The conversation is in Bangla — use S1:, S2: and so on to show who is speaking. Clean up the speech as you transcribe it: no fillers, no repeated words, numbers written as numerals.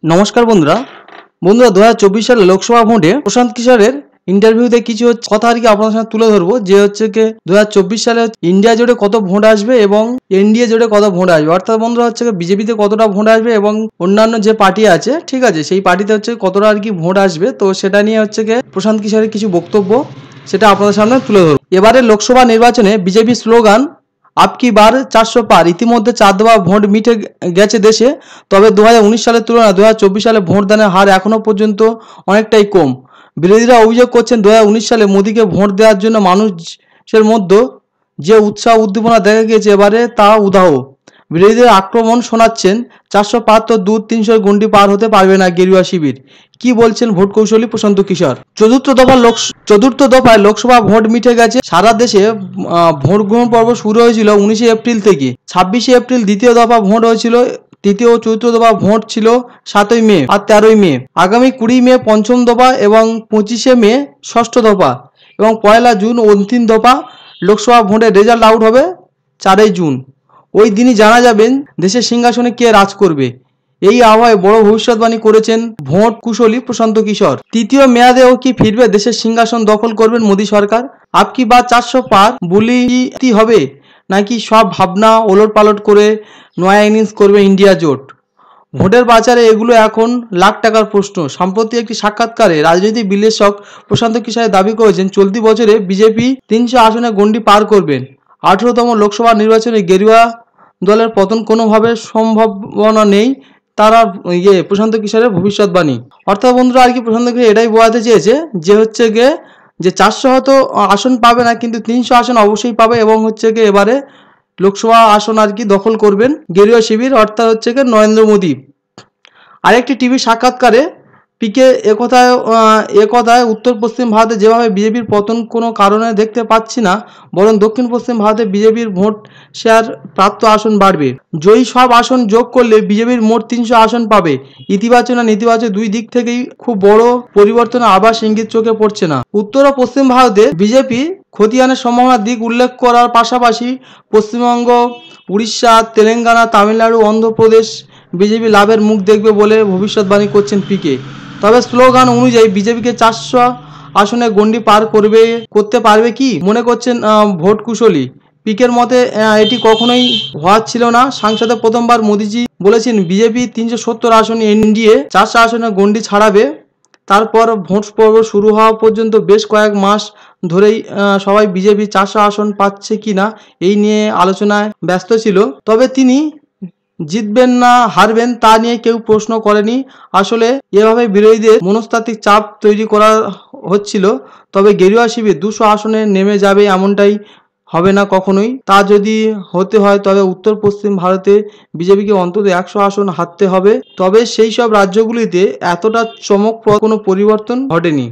S1: নমস্কার বন্ধুরা 2024 সালে লোকসভা ভোটে প্রশান্ত কিশোরের ইন্টারভিউতে কিছু কথা আর কি আপনাদের সামনে তুলে ধরবো যে হচ্ছে কি 2024 সালে ইন্ডিয়া জুড়ে কত ভোট আসবে এবং এনডিএ জুড়ে কত ভোট আসবে, অর্থাৎ বন্ধুরা হচ্ছে বিজেপিতে কতটা ভোট আসবে এবং অন্যান্য যে পার্টি আছে, ঠিক আছে, সেই পার্টিতে হচ্ছে কতটা আর কি ভোট আসবে। তো সেটা নিয়ে হচ্ছে কি প্রশান্ত কিশোরের কিছু বক্তব্য, সেটা আপনাদের সামনে তুলে ধরবো। এবারে লোকসভা নির্বাচনে বিজেপি স্লোগান আপকি বার 400 পার ইতিমধ্যে 4 দফা ভোট মিটে গেছে দেশে। তবে 2019 সালের তুলনায় 2024 সালে ভোটদানের হার এখনও পর্যন্ত অনেকটাই কম। বিরোধীরা অভিযোগ করছেন 2019 সালে মোদীকে ভোট দেওয়ার জন্য মানুষের মধ্যে যে উৎসাহ উদ্দীপনা দেখা গিয়েছে এবারে তা উদাহ। বিরোধীদের আক্রমণ শোনাচ্ছেন 400 পার তো দূর, 300 গণ্ডি পার হতে পারবে না গেরুয়া শিবির। কি বলছেন ভোট কৌশলী প্রশান্ত কিশোর। চতুর্থ দফায় লোকসভা ভোট মিটে গেছে সারা দেশে। ভোট গ্রহণ পর্ব শুরু হয়েছিল 19 এপ্রিল থেকে। 26 এপ্রিল দ্বিতীয় দফা ভোট হয়েছিল। তৃতীয় ও চতুর্থ দফা ভোট ছিল 7ই মে আর 13ই মে। আগামী 20 মে পঞ্চম দফা এবং 25 মে ষষ্ঠ দফা এবং 1 জুন অন্তিম দফা লোকসভা ভোটের রেজাল্ট আউট হবে 4 জুন। ওই দিনই জানা যাবেন দেশের সিংহাসনে কে রাজ করবে। এই আবহাওয়ায় বড় ভবিষ্যৎবাণী করেছেন ভোট কুশলী প্রশান্ত কিশোর। তৃতীয় মেয়াদেও কি ফিরবে দেশের সিংহাসন দখল করবেন মোদী সরকার? আপকি বা 400 পার বলি হবে নাকি সব ভাবনা ওলটপালট করে নয়া ইনিংস করবে ইন্ডিয়া জোট? ভোটের বাজারে এগুলো এখন লাখ টাকার প্রশ্ন। সম্প্রতি একটি সাক্ষাৎকারে রাজনৈতিক বিশ্লেষক প্রশান্ত কিশোর দাবি করেছেন চলতি বছরে বিজেপি 300 আসনে গণ্ডি পার করবেন। 18তম লোকসভা নির্বাচনে গেরুয়া দলের পতন কোনোভাবে সম্ভাবনা নেই, তারা প্রশান্ত কিশোরের ভবিষ্যৎবাণী। অর্থাৎ বন্ধুরা আর কি প্রশান্ত কিশোর এটাই বোঝাতে চেয়েছে যে হচ্ছে গিয়ে যে 400 হয়তো আসন পাবে না, কিন্তু 300 আসন অবশ্যই পাবে এবং হচ্ছে গিয়ে এবারে লোকসভা আসন আর কি দখল করবেন গেরুয়া শিবির, অর্থাৎ হচ্ছে গিয়ে নরেন্দ্র মোদী। আরেকটি টিভি সাক্ষাৎকারে পিকে একথায় উত্তর পশ্চিম ভারতে যেভাবে বিজেপির পতন কোনো কারণে দেখতে পাচ্ছি না, বরং দক্ষিণ পশ্চিম ভারতে বিজেপির ভোট শেয়ার প্রাপ্ত আসন বাড়বে। জয়ী সব আসন যোগ করলে বিজেপির মোট 300 আসন পাবে। ইতিবাচক না নেতিবাচক দুই দিক থেকেই খুব বড় পরিবর্তনের আভাস ইঙ্গিত চোখে পড়ছে না। উত্তর ও পশ্চিম ভারতে বিজেপি খতিয়ানের সম্ভাবনার দিক উল্লেখ করার পাশাপাশি পশ্চিমবঙ্গ, উড়িষ্যা, তেলেঙ্গানা, তামিলনাড়ু, অন্ধ্রপ্রদেশ বিজেপি লাভের মুখ দেখবে বলে ভবিষ্যৎবাণী করছেন পিকে। তবে স্লোগান অনুযায়ী বিজেপিকে 400 আসনে গণ্ডি পার করতে পারবে কি মনে করছেন ভোট কুশলী। পিকের মতে এটি কখনোই হওয়ার ছিল না। সংসদে প্রথমবার মোদীজি বলেছেন বিজেপি 370 আসন এনডিএ 400 আসনে গণ্ডি ছাড়াবে। তারপর ভোট পর্ব শুরু হওয়া পর্যন্ত বেশ কয়েক মাস ধরেই সবাই বিজেপি 400 আসন পাচ্ছে কিনা এই নিয়ে আলোচনায় ব্যস্ত ছিল। তবে তিনি জিতবেন না হারবেন তা নিয়ে কেউ প্রশ্ন করেনি। আসলে এভাবে বিরোধীদের মনস্তাত্ত্বিক চাপ তৈরি করা হচ্ছিল। তবে গেরুয়া শিবির 200 আসনে নেমে যাবে এমনটাই হবে না কখনোই। তা যদি হতে হয় তবে উত্তর পশ্চিম ভারতে বিজেপিকে অন্তত 100 আসন হারতে হবে। তবে সেই সব রাজ্যগুলিতে এতটা চমকপ্রদ কোনো পরিবর্তন ঘটেনি।